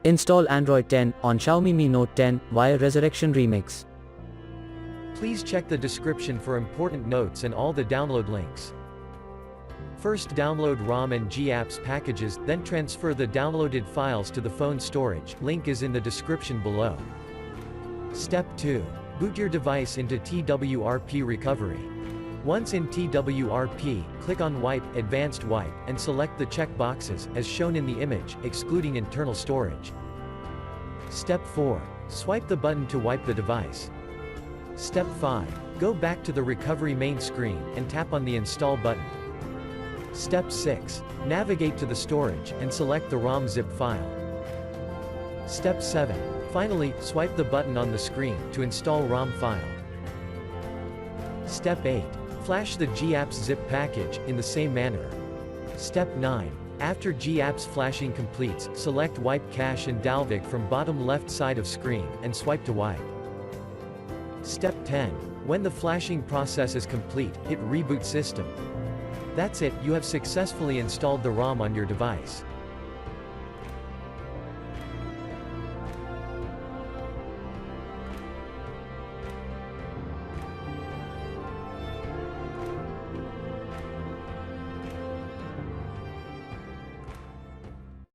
Install Android 10 on Xiaomi Mi Note 10 via Resurrection Remix. Please check the description for important notes and all the download links. First download ROM and GApps packages, then transfer the downloaded files to the phone storage, link is in the description below. Step 2. Boot your device into TWRP recovery. Once in TWRP, click on Wipe, Advanced Wipe, and select the check boxes, as shown in the image, excluding internal storage. Step 4. Swipe the button to wipe the device. Step 5. Go back to the recovery main screen, and tap on the Install button. Step 6. Navigate to the storage, and select the ROM zip file. Step 7. Finally, swipe the button on the screen, to install ROM file. Step 8. Flash the GApps zip package, in the same manner. Step 9. After GApps flashing completes, select Wipe Cache and Dalvik from bottom left side of screen, and swipe to wipe. Step 10. When the flashing process is complete, hit Reboot System. That's it, you have successfully installed the ROM on your device.